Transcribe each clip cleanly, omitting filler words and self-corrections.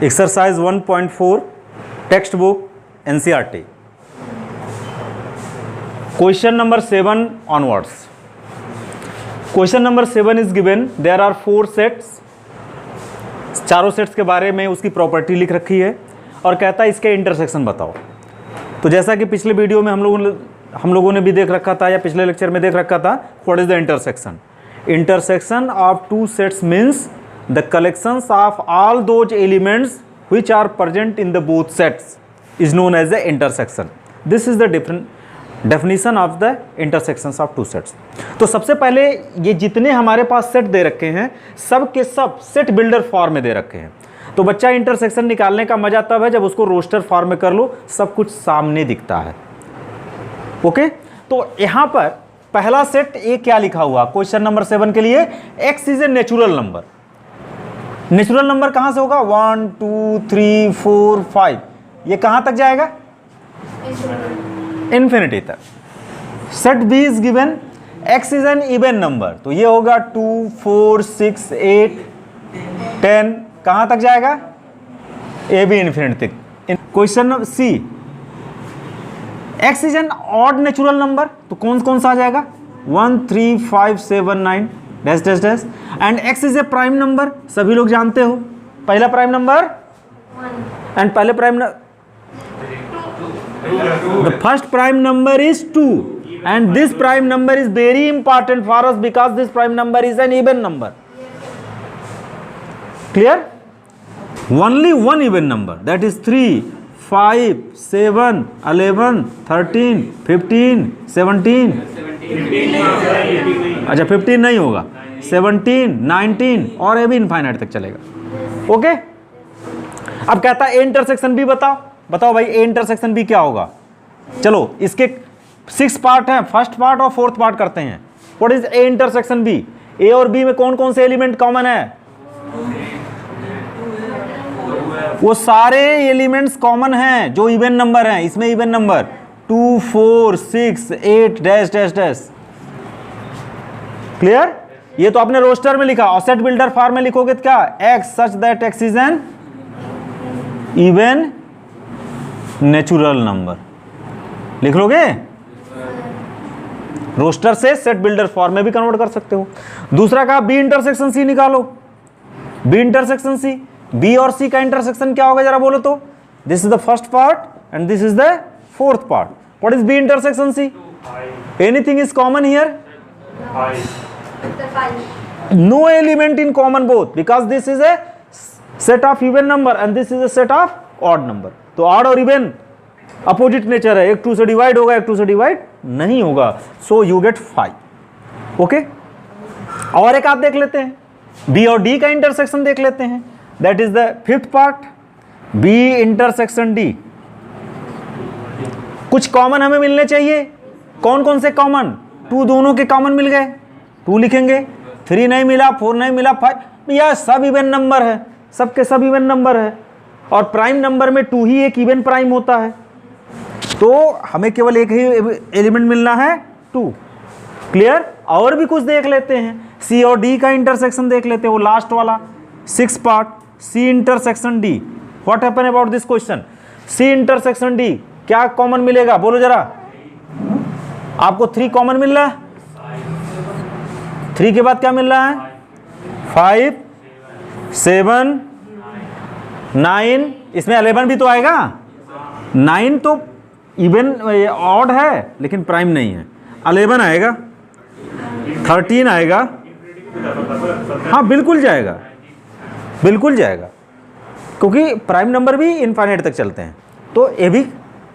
Exercise 1.4 text book NCERT question number 7 onwards. Question number 7 is given, there are 4 sets. चारों sets के बारे में उसकी प्रॉपर्टी लिख रखी है और कहता है इसके इंटरसेक्शन बताओ। तो जैसा कि पिछले वीडियो में हम लोगों ने भी देख रखा था या पिछले लेक्चर में देख रखा था, what is the intersection? Intersection of two sets means the collections of all those elements which are present in the both sets is known as the intersection. This is the definition of the intersections of two sets. तो सबसे पहले ये जितने हमारे पास set दे रखे हैं सब के सब सेट बिल्डर फॉर्म में दे रखे हैं। तो बच्चा इंटरसेक्शन निकालने का मजा तब है जब उसको रोस्टर फॉर्म में कर लो, सब कुछ सामने दिखता है। ओके, तो यहाँ पर पहला सेट ए क्या लिखा हुआ क्वेश्चन नंबर 7 के लिए? X is a natural number. Natural number कहां से होगा? 1 2 3 4 5, ये कहां तक जाएगा? इन्फिनिटी तक। Set B is given, x is an even number, तो ये होगा 2 4 6 8 10, कहां तक जाएगा? ए बी इन्फिनिटी तक। Question number C, x is an odd natural number, तो कौन कौन सा आ जाएगा? 1 3 5 7 9 dash dash dash. And x is a prime number, सभी लोग जानते हो पहला प्राइम नंबर एंड पहले prime the first prime number is 2 and this prime number is very important for us because this prime number is an even number. Clear? Only one even number, that is 3 5 7 11 13 15 17, अच्छा 15 नहीं होगा, 17 19 और ये भी infinite तक चलेगा। Okay, अब कहता है ए इंटरसेक्शन बी बताओ। बताओ भाई ए इंटरसेक्शन बी क्या होगा? चलो इसके 6 पार्ट हैं, फर्स्ट पार्ट और फोर्थ पार्ट करते हैं। What is A intersection B? A और बी में कौन कौन से एलिमेंट कॉमन है? वो सारे एलिमेंट्स कॉमन हैं जो इवन नंबर हैं। इसमें even number 2 4 6 8 dash dash dash. Clear? ये तो आपने रोस्टर में लिखा और सेट बिल्डर फॉर्म में लिखोगे तो क्या? X such that x is an even natural number लिख लोगे। रोस्टर से सेट बिल्डर फॉर्म में भी कन्वर्ट कर सकते हो। दूसरा कहा बी इंटरसेक्शन सी निकालो। बी इंटरसेक्शन सी, बी और सी का इंटरसेक्शन क्या होगा जरा बोलो तो? This is the first part and this is the fourth part. What is B intersection C? Anything is common here? No element in common both because this is a set of even number and this is a set of odd number. तो odd और even opposite nature है, एक 2 से divide होगा, एक 2 से divide नहीं होगा। So you get 5। ओके, और एक आप देख लेते हैं, बी और डी का इंटरसेक्शन देख लेते हैं। That is the fifth part, B intersection D. कुछ कॉमन हमें मिलने चाहिए। कौन कौन से कॉमन? 2 दोनों के कॉमन मिल गए, 2 लिखेंगे। 3 नहीं मिला, 4 नहीं मिला, 5। यह सब इवन नंबर है, सबके सब इवन नंबर है और प्राइम नंबर में 2 ही एक इवन प्राइम होता है, तो हमें केवल एक ही एलिमेंट मिलना है 2। क्लियर? और भी कुछ देख लेते हैं। सी और डी का इंटरसेक्शन देख लेते हैं, वो लास्ट वाला 6 part, C intersection D. What happen about this question? C intersection D क्या कॉमन मिलेगा बोलो जरा? आपको 3 कॉमन मिल रहा है। 3 के बाद क्या मिल रहा है? 5 7 9, इसमें 11 भी तो आएगा। 9 तो इवन ऑड है लेकिन प्राइम नहीं है। 11 आएगा, 13 आएगा। हाँ बिल्कुल जाएगा, बिल्कुल जाएगा, क्योंकि प्राइम नंबर भी इनफाइनाइट तक चलते हैं, तो ये भी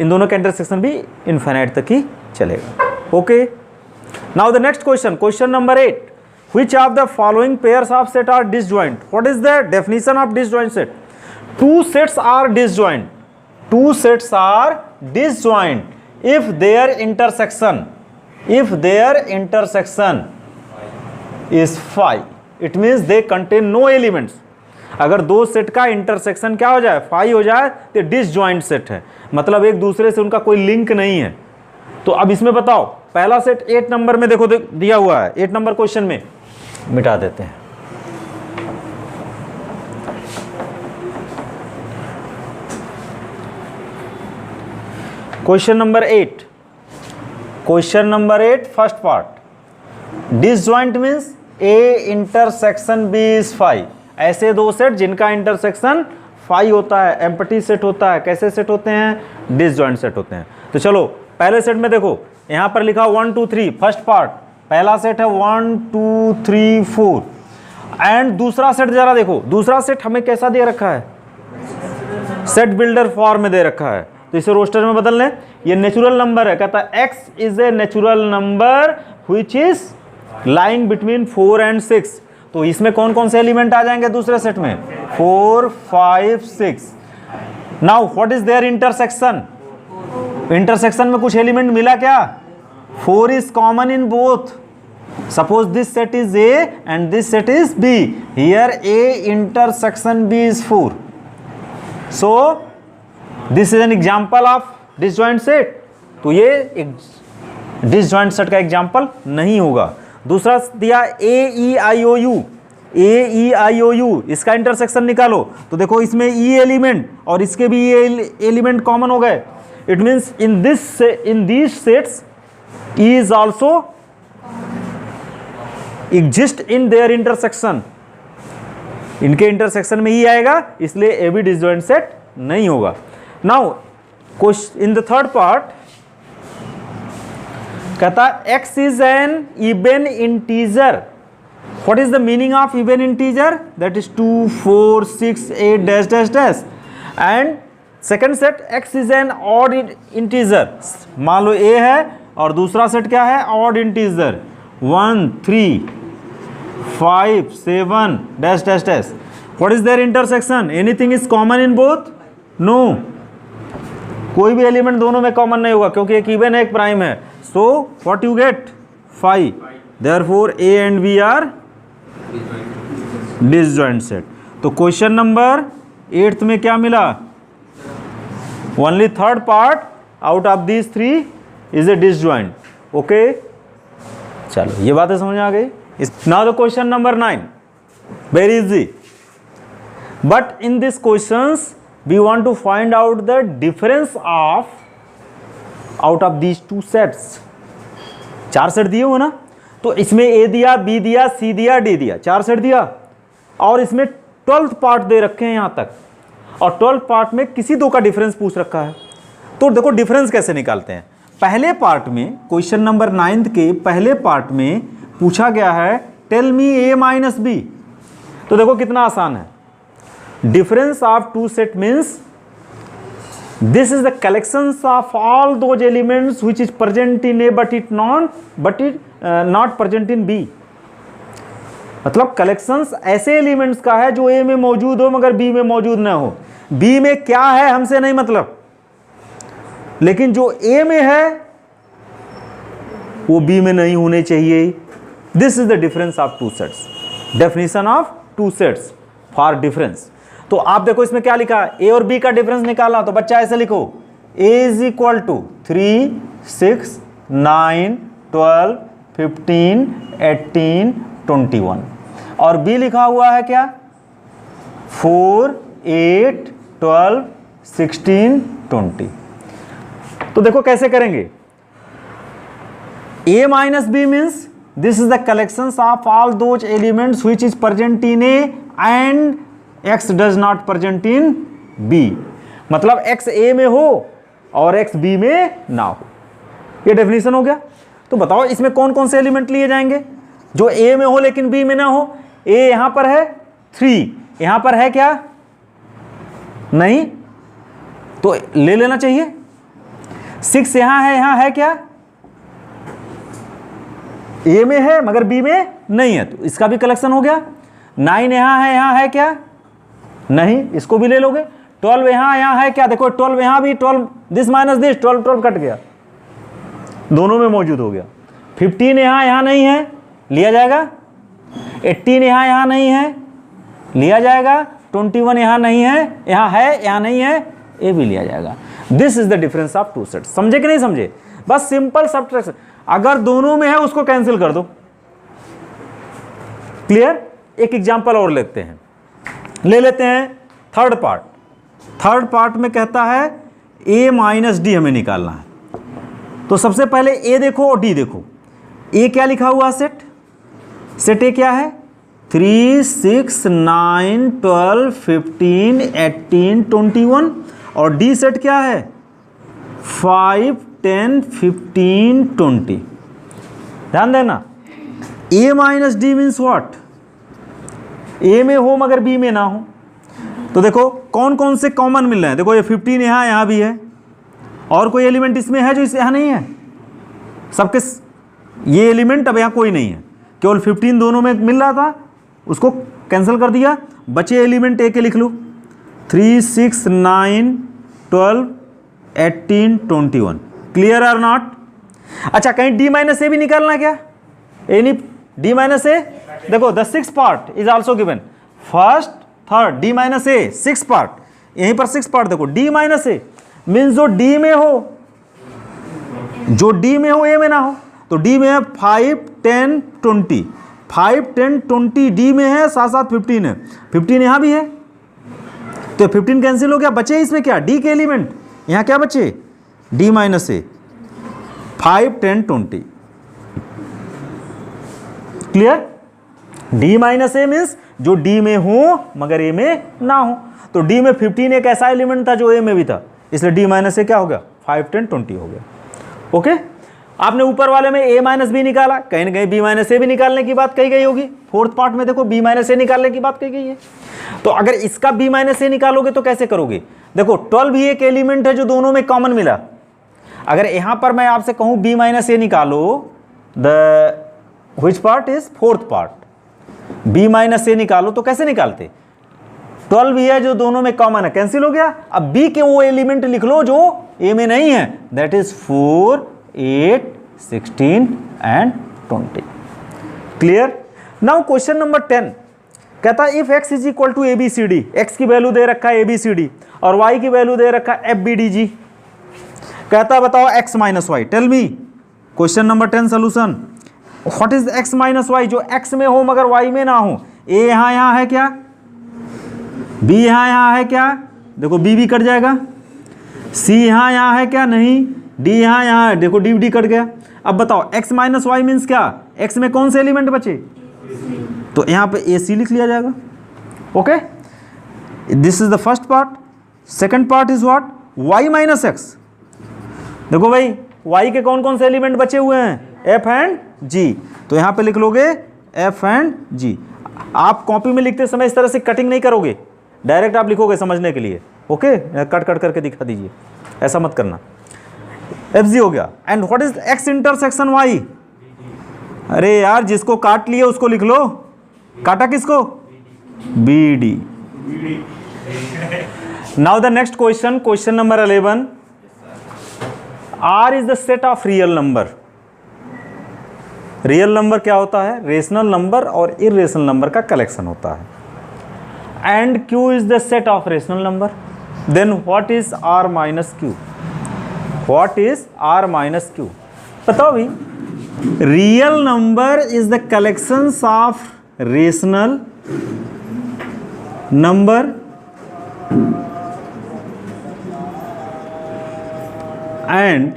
इन दोनों का इंटरसेक्शन भी इनफाइनाइट तक ही चलेगा। Okay, now the next question, question number 8, which of the following pairs of set are disjoint? What is the definition of disjoint set? Two sets are disjoint. Two sets are disjoint if their intersection is phi. It means they contain no elements. अगर दो set का intersection क्या हो जाए? Phi हो जाए तो disjoint set है, मतलब एक दूसरे से उनका कोई लिंक नहीं है। तो अब इसमें बताओ, पहला सेट 8 नंबर में देखो दिया हुआ है, 8 नंबर क्वेश्चन में मिटा देते हैं। Question number 8, question number 8 first part, disjoint means A intersection B is 5। ऐसे दो सेट जिनका इंटरसेक्शन 5 होता है, एम्प्टी सेट होता है। कैसे सेट होते हैं? डिसजॉइंट सेट होते हैं। तो चलो पहले सेट में देखो, यहां पर लिखा 1 2 3 फर्स्ट पार्ट, पहला सेट है 1 2 3 4। एंड दूसरा सेट जरा देखो, दूसरा सेट हमें कैसा दे रखा है? सेट बिल्डर फॉर्म में दे रखा है। तो इसे रोस्टर में बदल लें। ये नेचुरल नंबर है, कहता है x is a natural number which is lying between 4 and 6। तो इसमें कौन कौन से एलिमेंट आ जाएंगे दूसरे सेट में? 4 5 6। Now what is there intersection? Intersection में कुछ एलिमेंट मिला क्या? 4 is common in both. Suppose this set is A and this set is B. Here A intersection B is 4. So this is an example of disjoint set. तो ये एक disjoint set का example नहीं होगा। दूसरा दिया AEIOU, AEIOU, इसका intersection निकालो। तो देखो इसमें E एलिमेंट और इसके भी E एलिमेंट कॉमन हो गए। It means in these sets E is also exist in their intersection। इनके इंटरसेक्शन में ही आएगा, इसलिए ए भी डिसजॉइंट सेट नहीं होगा। Now in the third part कहता है x is an even integer. What is the meaning of even integer? That is 2 4 6 8 dash dash dash. And second set x is an odd integer. मान लो a है और दूसरा set क्या है? Odd integer 1 3 5 7 dash dash dash. What is there intersection? Anything is common in both? No, कोई भी element दोनों में कॉमन नहीं होगा क्योंकि एक इवन है एक प्राइम है। So what you get? 5। Therefore A and B are disjoint set. तो क्वेश्चन नंबर 8 में क्या मिला? Only third part out of these 3 is a disjoint. Okay, चलो ये बातें समझ आ गई। Now the question number 9, very easy, but in this questions we want to find out the difference of out of these 2 sets. 4 set दिए हो ना, तो इसमें A दिया, B दिया, C दिया, D दिया, 4 सेट दिया और इसमें 12th पार्ट दे रखे हैं यहां तक, और 12th पार्ट में किसी दो का डिफरेंस पूछ रखा है। तो देखो डिफरेंस कैसे निकालते हैं। पहले पार्ट में, क्वेश्चन नंबर 9 के पहले पार्ट में पूछा गया है tell me A minus B। तो देखो कितना आसान है। Difference of 2 set means this is the collections of all those elements which is present in A but it not present in B। मतलब कलेक्शंस ऐसे एलिमेंट्स का है जो A में मौजूद हो मगर B में मौजूद ना हो। B में क्या है हमसे नहीं मतलब, लेकिन जो A में है वो B में नहीं होने चाहिए। This is the difference of 2 sets. Definition of 2 sets for difference. तो आप देखो इसमें क्या लिखा है? A और B का डिफरेंस निकालना, तो बच्चा ऐसे लिखो A इज इक्वल टू 3 6 9 12 15 18 21 और B लिखा हुआ है क्या? 4 8 12 16 20। तो देखो कैसे करेंगे। A minus B means this is the collections of all those elements which is present in A and X does not present in B। मतलब X A में हो और X B में ना हो। ये डेफिनेशन हो गया। तो बताओ इसमें कौन कौन से एलिमेंट लिए जाएंगे जो A में हो लेकिन B में ना हो? A यहां पर है 3, यहां पर है क्या? नहीं, तो ले लेना चाहिए। 6 यहां है क्या? A में है मगर B में नहीं है, तो इसका भी कलेक्शन हो गया। 9 यहां है क्या? नहीं, इसको भी ले लोगे। 12 यहां है क्या? देखो 12 यहां भी, 12 दिस माइनस दिस, 12 कट गया, दोनों में मौजूद हो गया। 15 यहां नहीं है, लिया जाएगा। 18 यहां नहीं है, लिया जाएगा। 21 यहां नहीं है, यहां नहीं है, ये भी लिया जाएगा। This is the difference of 2 sets. समझे कि नहीं समझे? बस सिंपल सब्ट्रैक्शन। अगर दोनों में है उसको कैंसिल कर दो। क्लियर? एक एग्जांपल और लेते हैं, ले लेते हैं थर्ड पार्ट। थर्ड पार्ट में कहता है ए माइनस डी हमें निकालना है। तो सबसे पहले ए देखो और डी देखो। ए क्या लिखा हुआ सेट, सेट ए क्या है 3, 6, 9, 12, 15, 18, 21 और डी सेट क्या है 5, 10, 15, 20। ध्यान देना ए माइनस डी मीन्स व्हाट, ए में हो मगर बी में ना हो। तो देखो कौन कौन से कॉमन मिल रहे हैं, देखो ये 15 यहाँ भी है और कोई एलिमेंट इसमें है जो इस यहाँ नहीं है, सबके ये एलिमेंट अब यहाँ कोई नहीं है, केवल 15 दोनों में मिल रहा था उसको कैंसिल कर दिया, बचे एलिमेंट ए के लिख लो 3, 6, 9, 12, 18, 21। Clear are not? अच्छा कहीं डी माइनस ए भी निकालना क्या, एनी डी माइनस ए, देखो the 6th part is also given, first third D minus A 6 part, यहीं पर 6 पार्ट देखो डी माइनस ए मीन्स जो डी में हो, जो डी में हो ए में ना हो। तो डी में है 5, 10, 20, 5, 10, 20 डी में है, साथ साथ 15 है, 15 यहां भी है तो 15 कैंसिल हो गया, बचे इसमें क्या डी के एलिमेंट, यहां क्या बचे डी माइनस ए 5, 10, 20। क्लियर? डी माइनस ए मीन्स जो डी में हो मगर ए में ना हो। तो डी में 15 एक ऐसा एलिमेंट था जो ए में भी था, इसलिए डी माइनस ए क्या हो गया 5, 10, 20 हो गया। ओके आपने ऊपर वाले में ए माइनस बी निकाला, कहीं ना कहीं बी माइनस ए भी निकालने की बात कही गई होगी, 4th पार्ट में देखो बी माइनस ए निकालने की बात कही गई है। तो अगर इसका बी माइनस ए निकालोगे तो कैसे करोगे, देखो 12 भी एक एलिमेंट है जो दोनों में कॉमन मिला। अगर यहां पर मैं आपसे कहूं बी माइनस ए निकालो, the which part is 4th part, B minus A निकालो तो कैसे निकालते, 12 भी है जो दोनों में कॉमन है, कैंसिल हो गया। अब बी के वो एलिमेंट लिख लो जो ए में नहीं है, that is 4, 8, 16 and 20। Clear? Now question number 10 कहता है if x is equal to ABCD, x की वैल्यू दे रखा है ABCD और y की वैल्यू दे रखा है FBDG, कहता है बताओ x minus y, tell me. Question number 10 solution, what is x minus y, जो x में हो मगर y में ना हो। a यहां है क्या, b यहां है क्या, देखो b भी कट जाएगा, c यहां है क्या, नहीं, d यहां है, देखो d कट गया। अब बताओ x माइनस वाई मीन्स क्या, x में कौन से एलिमेंट बचे, तो यहां पे AC लिख लिया जाएगा। Okay this is the first part. Second part is what y minus x, देखो भाई y के कौन कौन से एलिमेंट बचे हुए हैं f एंड g, तो यहां पे लिख लोगे f एंड g। आप कॉपी में लिखते समय इस तरह से कटिंग नहीं करोगे, डायरेक्ट आप लिखोगे समझने के लिए। ओके कट कट करके दिखा दीजिए, ऐसा मत करना। FG हो गया। And what is x intersection y, अरे यार जिसको काट लिए उसको लिख लो, काटा किसको, BD। Now the next question, question number 11, R is the set of real number. Real number क्या होता है, रेशनल नंबर और इरेशनल नंबर का कलेक्शन होता है। And Q is the set of rational number, then what is R minus Q, what is R minus Q, बताओ भी। Real number is the collections of rational number and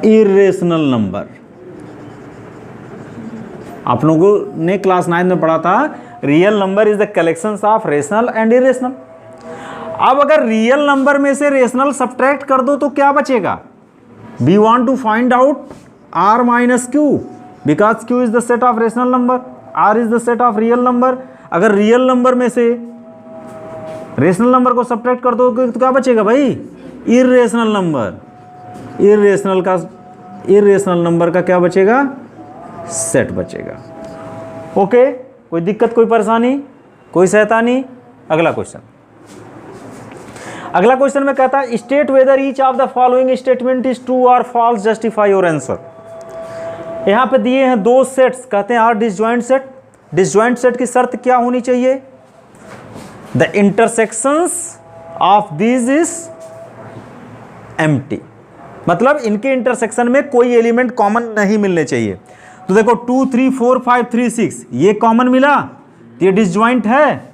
irrational number. आप लोगों ने class 9 में पढ़ा था real number is the collections of rational and irrational. अब अगर रियल नंबर में से रेशनल सब्ट्रैक्ट कर दो तो क्या बचेगा, we want to find out R minus Q because Q is the set of rational number, R is the set of real number. अगर रियल नंबर में से रेशनल नंबर को सब्ट्रैक्ट कर दो तो क्या बचेगा भाई, इरेशनल नंबर। इरेशनल नंबर का क्या बचेगा, सेट बचेगा। ओके कोई दिक्कत, कोई परेशानी, कोई शैतानी। अगला क्वेश्चन, अगला क्वेश्चन में कहता है state whether each of the following statement is true और फॉल्स, जस्टिफाई योर आंसर। यहां पे दिए हैं दो सेट्स, कहते हैं are disjoint set. Disjoint set की शर्त क्या होनी चाहिए, the intersections of this is empty, मतलब इनके इंटरसेक्शन में कोई एलिमेंट कॉमन नहीं मिलने चाहिए। तो देखो 2, 3, 4, 5, 3, 6 ये कॉमन मिला, ये डिसजॉइंट है,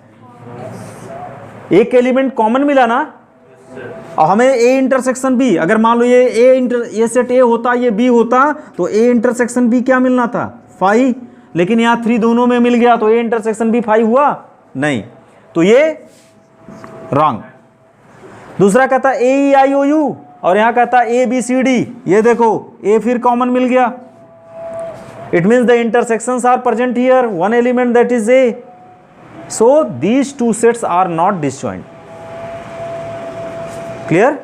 एक एलिमेंट कॉमन मिला ना, और हमें ए इंटरसेक्शन बी, अगर मान लो ये सेट ए होता, ये बी होता, तो ए इंटरसेक्शन बी क्या मिलना था? 5, लेकिन यहाँ 3 दोनों में मिल गया, तो ए इंटरसेक्शन बी 5 हुआ नहीं, तो ये रॉन्ग। दूसरा कहता ए ई आई ओ यू, और यहां कहता ए बी सी डी, ये देखो ए फिर कॉमन मिल गया, it means the intersections are present here, one element that is A, so these two sets are not disjoint. Clear?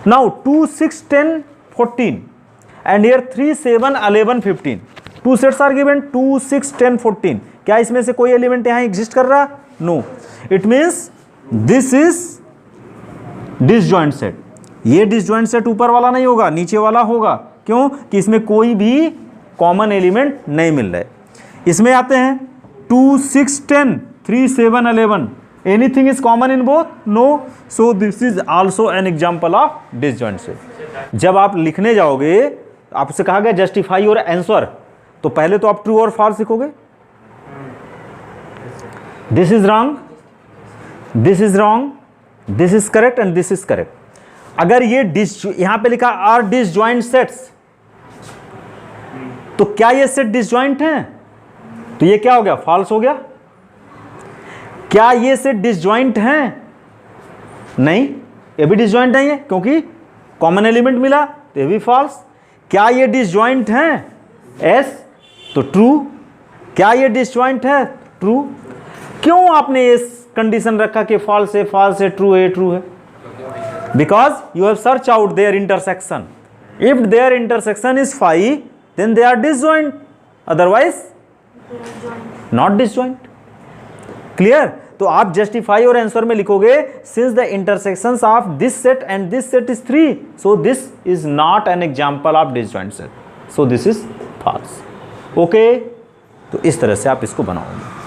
Now 2, 6, 10, 14 and here 3, 7, 11, 15, to sets are given, 2, 6, 10, 14। क्या इसमें से कोई element यहां एग्जिस्ट कर रहा? No, it means this is disjoint set. ये disjoint set ऊपर वाला नहीं होगा, नीचे वाला होगा। क्यों? कि इसमें कोई भी कॉमन एलिमेंट नहीं मिल रहा है। इसमें आते हैं 2, 6, 10, 3, 7, 11, anything is common in both? No, so this is also an example of disjoint set. जब आप लिखने जाओगे, आपसे कहा गया जस्टिफाई योर आंसर, तो पहले तो आप ट्रू और फॉल्स लिखोगे, this is wrong, this is wrong, this is correct and this is correct. अगर ये यहां पे लिखा आर डिसजॉइंट सेट्स, तो क्या ये सेट डिसजॉइंट हैं? तो ये क्या हो गया? फॉल्स हो गया। क्या ये सेट डिसजॉइंट हैं? नहीं, ये भी डिसजॉइंट नहीं है, क्योंकि कॉमन एलिमेंट मिला, तो ये भी फॉल्स। क्या ये डिसजॉइंट हैं? एस, तो ट्रू। क्या ये डिसजॉइंट है? ट्रू। क्यों आपने इस कंडीशन रखा कि फॉल्स है, फॉल्स है, ट्रू है, ट्रू है? Because you have search out there intersection. If there intersection is 5, then they are disjoint, otherwise not disjoint। Clear? तो आप जस्टिफाई और आंसर में लिखोगे since the intersections of this set and this set is 3, so this is not an example of disjoint set, so this is false। Okay, तो इस तरह से आप इसको बनाओगे।